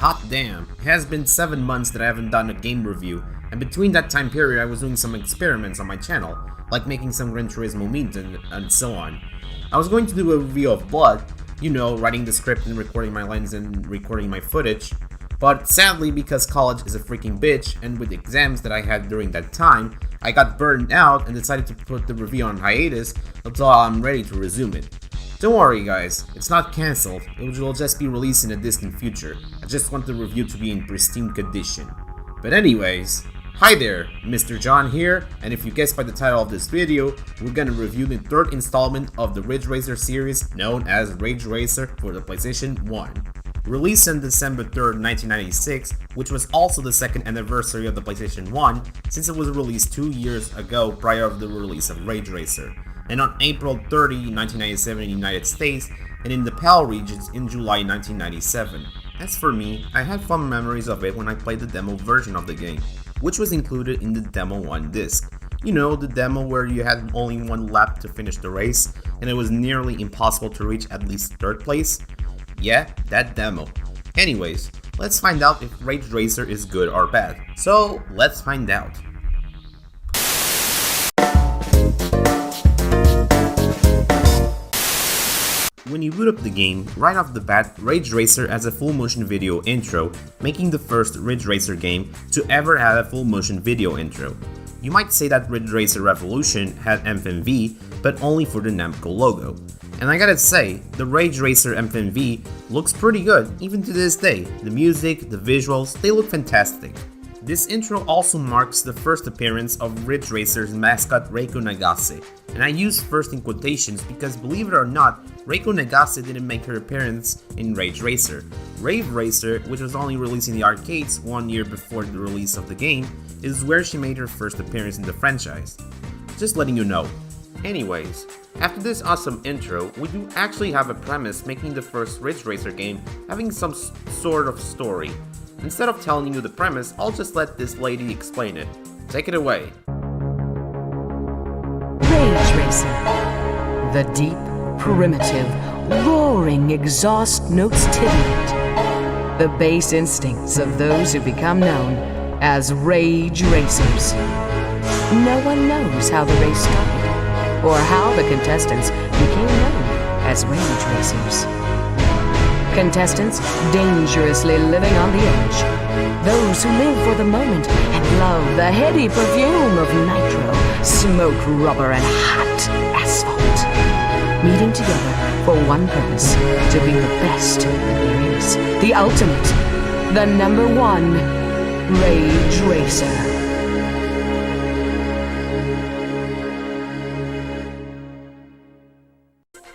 Hot damn, it has been 7 months that I haven't done a game review, and between that time period I was doing some experiments on my channel, like making some Gran Turismo memes and so on. I was going to do a review of Blood, you know, writing the script and recording my lines and recording my footage, but sadly because college is a freaking bitch and with exams that I had during that time, I got burned out and decided to put the review on hiatus until I'm ready to resume it. Don't worry guys, it's not cancelled, it will just be released in a distant future. I just want the review to be in pristine condition. But anyways, hi there, MrJohn here, and if you guessed by the title of this video, we're gonna review the third installment of the Ridge Racer series known as Ridge Racer for the PlayStation 1. Released on December 3rd, 1996, which was also the second anniversary of the PlayStation 1 since it was released 2 years ago prior to the release of Ridge Racer, and on April 30, 1997 in the United States, and in the PAL regions in July 1997. As for me, I had fond memories of it when I played the demo version of the game, which was included in the Demo 1 disc. You know, the demo where you had only one lap to finish the race, and it was nearly impossible to reach at least 3rd place? Yeah, that demo. Anyways, let's find out if Ridge Racer is good or bad. So, let's find out. When you boot up the game, right off the bat, Ridge Racer has a full motion video intro, making the first Ridge Racer game to ever have a full motion video intro. You might say that Ridge Racer Revolution had FMV, but only for the Namco logo. And I gotta say, the Ridge Racer FMV looks pretty good, even to this day. The music, the visuals, they look fantastic. This intro also marks the first appearance of Ridge Racer's mascot Reiko Nagase, and I use first in quotations because believe it or not, Reiko Nagase didn't make her appearance in Ridge Racer. Rave Racer, which was only released in the arcades 1 year before the release of the game, is where she made her first appearance in the franchise. Just letting you know. Anyways, after this awesome intro, we do actually have a premise making the first Ridge Racer game having some sort of story. Instead of telling you the premise, I'll just let this lady explain it. Take it away. Ridge Racer. The deep, primitive, roaring exhaust notes titillate the base instincts of those who become known as Rage Racers. No one knows how the race started, or how the contestants became known as Rage Racers. Contestants dangerously living on the edge. Those who live for the moment and love the heady perfume of nitro, smoked rubber, and hot asphalt. Meeting together for one purpose, to be the best there is. The ultimate, the number one, Rage Racer.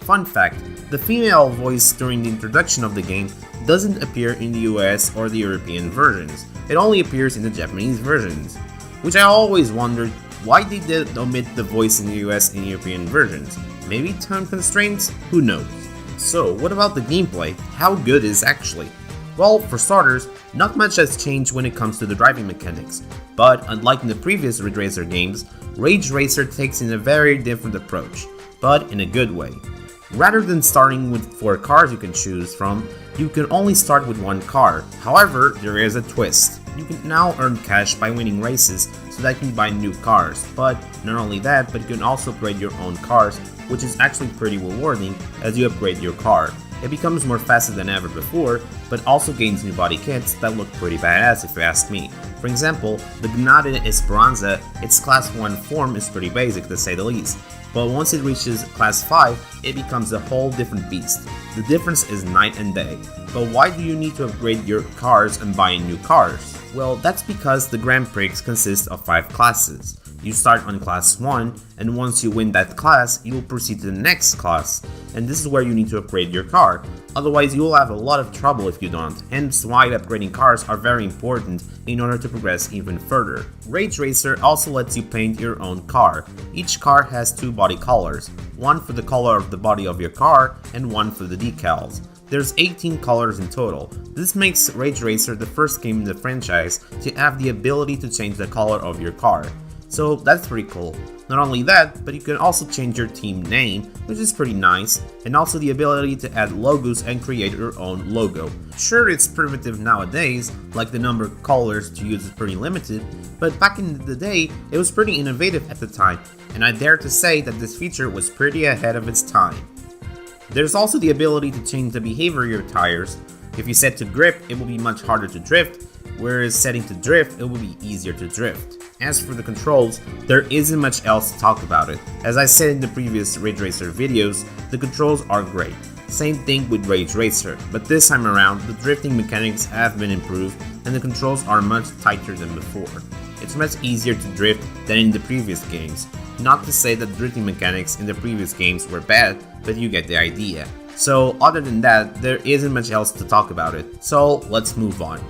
Fun fact, the female voice during the introduction of the game doesn't appear in the US or the European versions, it only appears in the Japanese versions. Which I always wondered why they did omit the voice in the US and European versions. Maybe time constraints? Who knows? So what about the gameplay? How good is it actually? Well, for starters, not much has changed when it comes to the driving mechanics, but unlike in the previous Ridge Racer games, Ridge Racer takes in a very different approach, but in a good way. Rather than starting with 4 cars you can choose from, you can only start with 1 car. However, there is a twist. You can now earn cash by winning races so that you can buy new cars, but not only that, but you can also upgrade your own cars, which is actually pretty rewarding as you upgrade your car. It becomes more faster than ever before, but also gains new body kits that look pretty badass if you ask me. For example, the Gnade Esperanza, its class 1 form is pretty basic to say the least, but once it reaches class 5, it becomes a whole different beast. The difference is night and day. But why do you need to upgrade your cars and buy new cars? Well, that's because the Grand Prix consists of 5 classes. You start on class 1, and once you win that class, you will proceed to the next class, and this is where you need to upgrade your car. Otherwise, you will have a lot of trouble if you don't, hence why upgrading cars are very important in order to progress even further. Ridge Racer also lets you paint your own car. Each car has 2 body colors, one for the color of the body of your car and one for the decals. There's 18 colors in total. This makes Ridge Racer the first game in the franchise to have the ability to change the color of your car. so that's pretty cool. Not only that, but you can also change your team name, which is pretty nice, and also the ability to add logos and create your own logo. Sure, it's primitive nowadays, like the number of colors to use is pretty limited, but back in the day, it was pretty innovative at the time, and I dare to say that this feature was pretty ahead of its time. There's also the ability to change the behavior of your tires. If you set to grip, it will be much harder to drift, whereas setting to drift, it will be easier to drift. As for the controls, there isn't much else to talk about it. As I said in the previous Ridge Racer videos, the controls are great. Same thing with Ridge Racer, but this time around, the drifting mechanics have been improved and the controls are much tighter than before. It's much easier to drift than in the previous games. Not to say that drifting mechanics in the previous games were bad, but you get the idea. So other than that, there isn't much else to talk about it, so let's move on.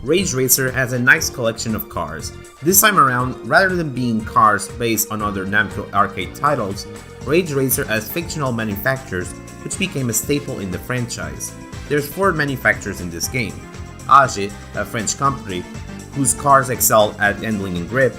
Ridge Racer has a nice collection of cars. This time around, rather than being cars based on other Namco arcade titles, Ridge Racer has fictional manufacturers which became a staple in the franchise. There's 4 manufacturers in this game. AG, a French company whose cars excel at handling and grip,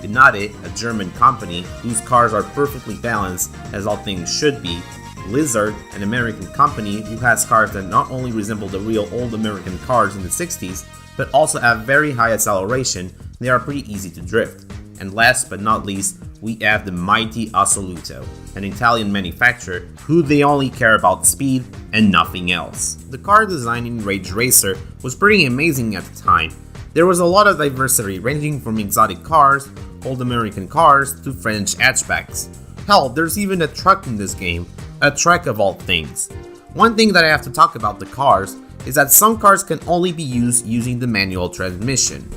Gnade, a German company whose cars are perfectly balanced as all things should be, Lizard, an American company who has cars that not only resemble the real old American cars in the 60s, but also have very high acceleration, they are pretty easy to drift. And last but not least, we have the mighty Assoluto, an Italian manufacturer who they only care about speed and nothing else. The car design in Ridge Racer was pretty amazing at the time. There was a lot of diversity ranging from exotic cars, old American cars, to French hatchbacks. Hell, there's even a truck in this game, a truck of all things. One thing that I have to talk about the cars is that some cars can only be used using the manual transmission.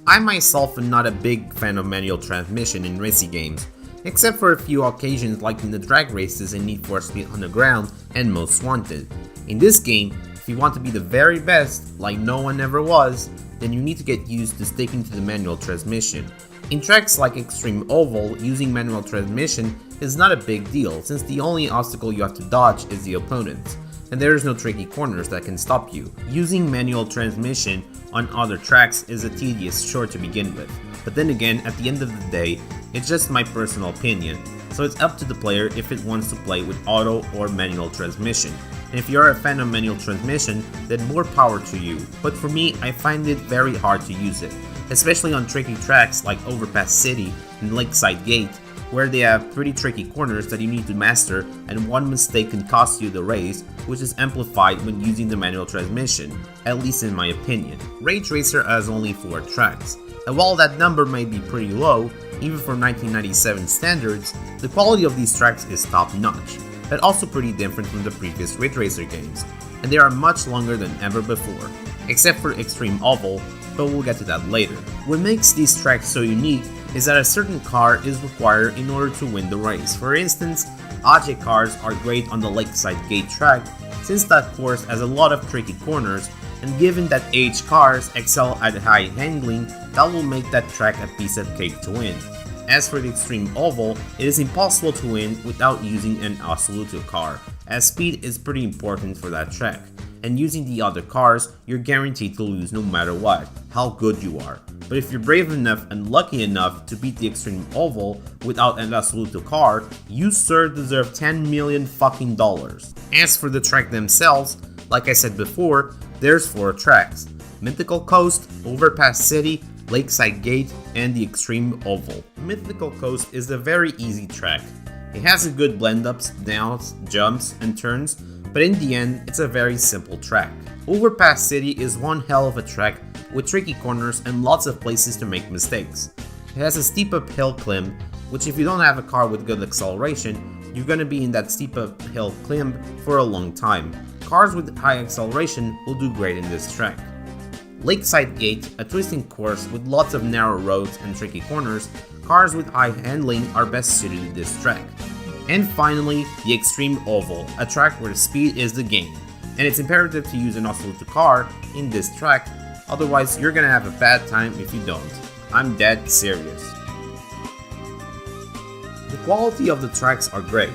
I myself am not a big fan of manual transmission in racing games, except for a few occasions like in the drag races in Need for Speed Underground and Most Wanted. In this game, if you want to be the very best, like no one ever was, then you need to get used to sticking to the manual transmission. In tracks like Extreme Oval, using manual transmission is not a big deal since the only obstacle you have to dodge is the opponent, and there is no tricky corners that can stop you. Using manual transmission on other tracks is a tedious chore to begin with, but then again, at the end of the day, it's just my personal opinion, so it's up to the player if it wants to play with auto or manual transmission. And if you're a fan of manual transmission, then more power to you, but for me, I find it very hard to use it, especially on tricky tracks like Overpass City and Lakeside Gate, where they have pretty tricky corners that you need to master, and one mistake can cost you the race, which is amplified when using the manual transmission, at least in my opinion. Ridge Racer has only 4 tracks, and while that number may be pretty low, even for 1997 standards, the quality of these tracks is top notch, but also pretty different from the previous Ridge Racer games, and they are much longer than ever before, except for Extreme Oval, but we'll get to that later. What makes these tracks so unique is that a certain car is required in order to win the race. For instance, AG cars are great on the Lakeside Gate track since that course has a lot of tricky corners, and given that H cars excel at high handling, that will make that track a piece of cake to win. As for the Extreme Oval, it is impossible to win without using an Assoluto car, as speed is pretty important for that track, and using the other cars, you're guaranteed to lose no matter what, how good you are. But if you're brave enough and lucky enough to beat the Extreme Oval without an Assoluto car, you sir deserve $10 million fucking dollars. As for the track themselves, like I said before, there's 4 tracks: Mythical Coast, Overpass City, Lakeside Gate, and the Extreme Oval. Mythical Coast is a very easy track. It has a good blend ups, downs, jumps, and turns, but in the end, it's a very simple track. Overpass City is one hell of a track with tricky corners and lots of places to make mistakes. It has a steep uphill climb, which if you don't have a car with good acceleration, you're gonna be in that steep uphill climb for a long time. Cars with high acceleration will do great in this track. Lakeside Gate, a twisting course with lots of narrow roads and tricky corners, cars with high handling are best suited to this track. And finally, the Extreme Oval, a track where speed is the game, and it's imperative to use an Assoluto car in this track, otherwise you're gonna have a bad time if you don't. I'm dead serious. The quality of the tracks are great.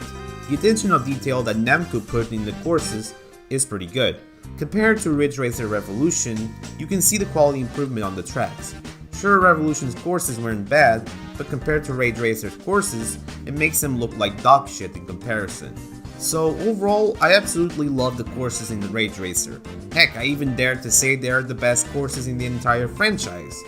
The attention of detail that Namco put in the courses is pretty good. Compared to Ridge Racer Revolution, you can see the quality improvement on the tracks. Sure, Revolution's courses weren't bad, but compared to Ridge Racer's courses, it makes them look like dog shit in comparison. So overall, I absolutely love the courses in the Ridge Racer. Heck, I even dare to say they are the best courses in the entire franchise.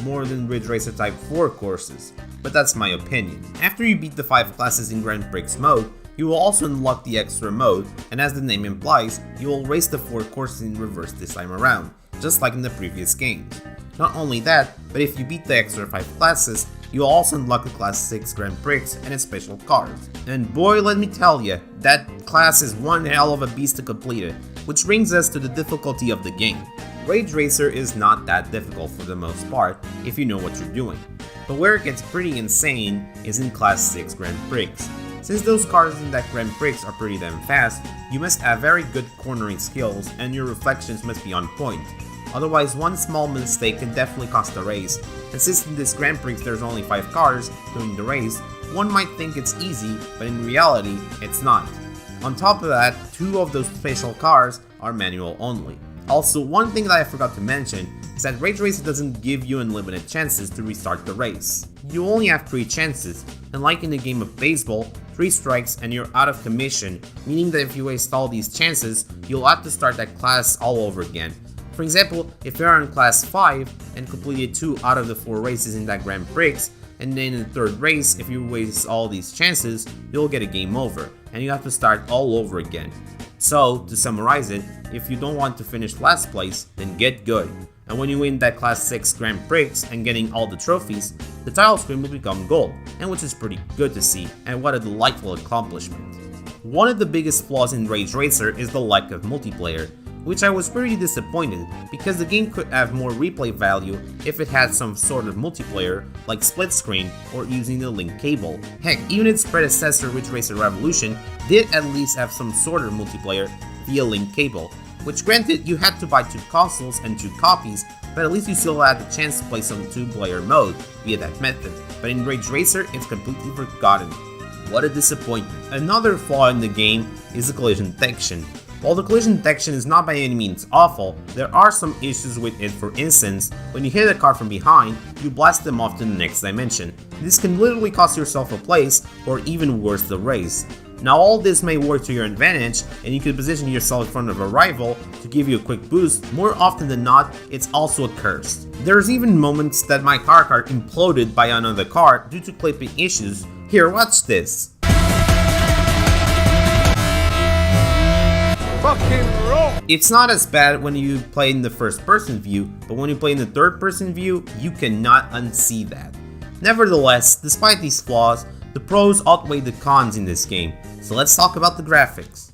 More than Ridge Racer Type 4 courses, but that's my opinion. After you beat the 5 classes in Grand Prix mode, you will also unlock the extra mode, and as the name implies, you will race the 4 courses in reverse this time around, just like in the previous games. Not only that, but if you beat the extra 5 classes, you will also unlock the Class 6 Grand Prix and its special cars. And boy, let me tell ya, that class is one hell of a beast to complete it, which brings us to the difficulty of the game. Ridge Racer is not that difficult for the most part, if you know what you're doing. But where it gets pretty insane is in Class 6 Grand Prix. Since those cars in that Grand Prix are pretty damn fast, you must have very good cornering skills and your reflections must be on point. Otherwise, one small mistake can definitely cost the race, and since in this Grand Prix there's only 5 cars doing the race, one might think it's easy, but in reality, it's not. On top of that, 2 of those special cars are manual only. Also, one thing that I forgot to mention is that Ridge Racer doesn't give you unlimited chances to restart the race. You only have 3 chances, and like in the game of baseball, 3 strikes and you're out of commission, meaning that if you waste all these chances, you'll have to start that class all over again. For example, if you're in Class 5 and completed 2 out of the 4 races in that Grand Prix, and then in the 3rd race, if you waste all these chances, you'll get a game over, and you have to start all over again. So, to summarize it, if you don't want to finish last place, then get good. And when you win that Class 6 Grand Prix and getting all the trophies, the title screen will become gold, and which is pretty good to see, and what a delightful accomplishment. One of the biggest flaws in Ridge Racer is the lack of multiplayer, which I was pretty disappointed because the game could have more replay value if it had some sort of multiplayer like split screen or using the link cable. Heck, even its predecessor Ridge Racer Revolution did at least have some sort of multiplayer via link cable, which granted you had to buy 2 consoles and 2 copies, but at least you still had the chance to play some 2-player mode via that method. But in Ridge Racer, it's completely forgotten. What a disappointment. Another flaw in the game is the collision detection. While the collision detection is not by any means awful, there are some issues with it. For instance, when you hit a car from behind, you blast them off to the next dimension. This can literally cost yourself a place, or even worse, the race. Now all this may work to your advantage, and you can position yourself in front of a rival to give you a quick boost. More often than not, it's also a curse. There's even moments that my car imploded by another car due to clipping issues. Here, watch this. It's not as bad when you play in the first person view, but when you play in the third person view, you cannot unsee that. Nevertheless, despite these flaws, the pros outweigh the cons in this game, so let's talk about the graphics.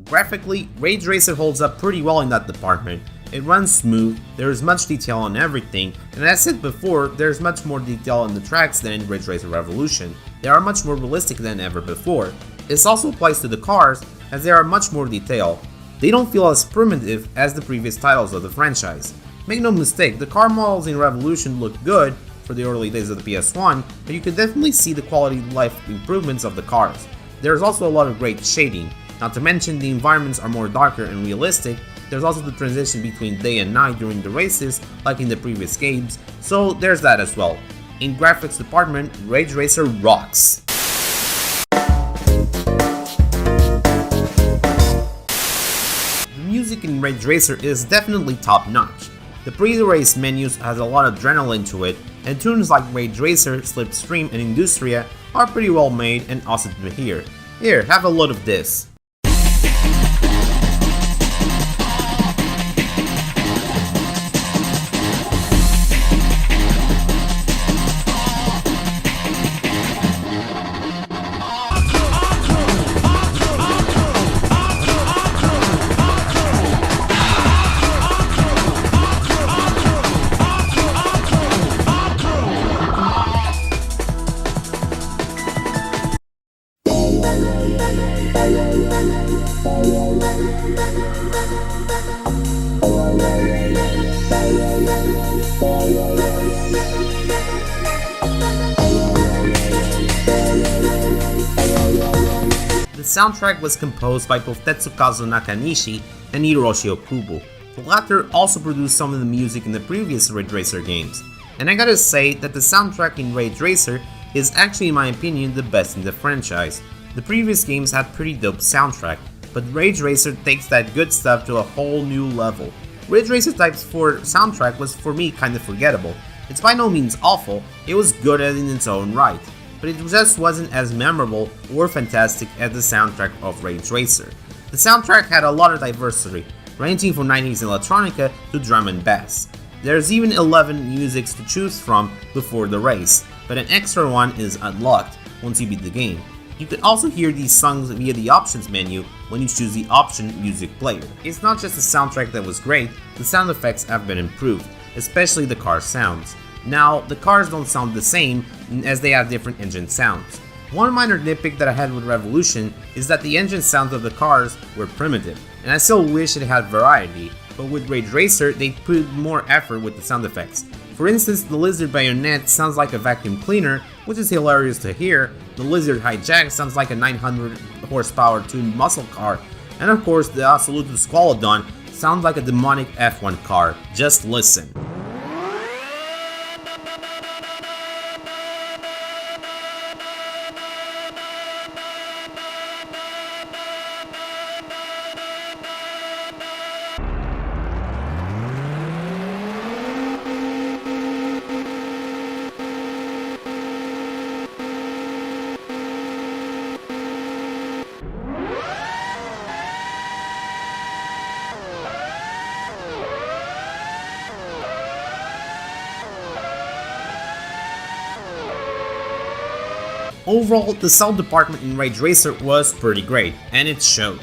Graphically, Ridge Racer holds up pretty well in that department. It runs smooth, there is much detail on everything, and as I said before, there's much more detail on the tracks than in Ridge Racer Revolution. They are much more realistic than ever before. This also applies to the cars, as they are much more detailed. They don't feel as primitive as the previous titles of the franchise. Make no mistake, the car models in Revolution look good for the early days of the PS1, but you can definitely see the quality of life improvements of the cars. There's also a lot of great shading. Not to mention the environments are more darker and realistic. There's also the transition between day and night during the races, like in the previous games, so there's that as well. In graphics department, Ridge Racer rocks. The music in Ridge Racer is definitely top notch. The pre-race menus has a lot of adrenaline to it, and tunes like Ridge Racer, Slipstream, and Industria are pretty well made and awesome to hear. Here, have a load of this. soundtrack was composed by both Tetsukazu Nakanishi and Hiroshi Okubo. The latter also produced some of the music in the previous Ridge Racer games. And I gotta say that the soundtrack in Ridge Racer is actually, in my opinion, the best in the franchise. The previous games had pretty dope soundtrack, but Ridge Racer takes that good stuff to a whole new level. Ridge Racer Type 4 soundtrack was for me kinda forgettable. It's by no means awful, it was good in its own right, but it just wasn't as memorable or fantastic as the soundtrack of Ridge Racer. The soundtrack had a lot of diversity, ranging from 90s electronica to drum and bass. There's even 11 musics to choose from before the race, but an extra one is unlocked once you beat the game. You can also hear these songs via the options menu when you choose the option music player. It's not just the soundtrack that was great, the sound effects have been improved, especially the car sounds. Now, the cars don't sound the same as they have different engine sounds. One minor nitpick that I had with Revolution is that the engine sounds of the cars were primitive, and I still wish it had variety, but with Ridge Racer they put more effort with the sound effects. For instance, the Lizard Bayonet sounds like a vacuum cleaner, which is hilarious to hear, the Lizard Hijack sounds like a 900 horsepower tuned muscle car, and of course the Absolute Squalodon sounds like a demonic F1 car. Just listen. Overall, the sound department in Ridge Racer was pretty great, and it shows.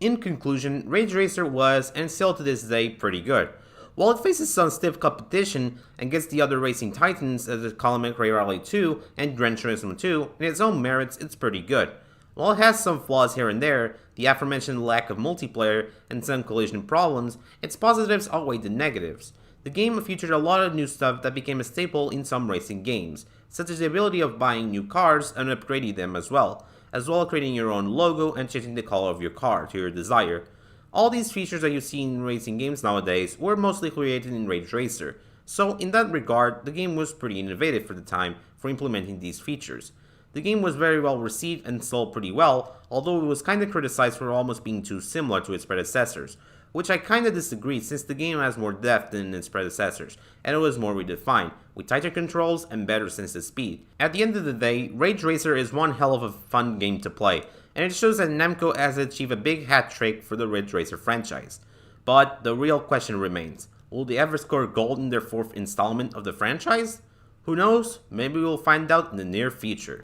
In conclusion, Ridge Racer was, and still to this day, pretty good. While it faces some stiff competition against the other racing titans such as Colin McRae Rally 2 and Gran Turismo 2, in its own merits, it's pretty good. While it has some flaws here and there, the aforementioned lack of multiplayer and some collision problems, its positives outweigh the negatives. The game featured a lot of new stuff that became a staple in some racing games, such as the ability of buying new cars and upgrading them as well as creating your own logo and changing the color of your car to your desire. All these features that you see in racing games nowadays were mostly created in Ridge Racer, so in that regard, the game was pretty innovative for the time for implementing these features. The game was very well received and sold pretty well, although it was kinda criticized for almost being too similar to its predecessors, which I kinda disagree since the game has more depth than its predecessors, and it was more redefined, with tighter controls and better sense of speed. At the end of the day, Ridge Racer is one hell of a fun game to play, and it shows that Namco has achieved a big hat trick for the Ridge Racer franchise. But the real question remains, will they ever score gold in their 4th installment of the franchise? Who knows? Maybe we'll find out in the near future.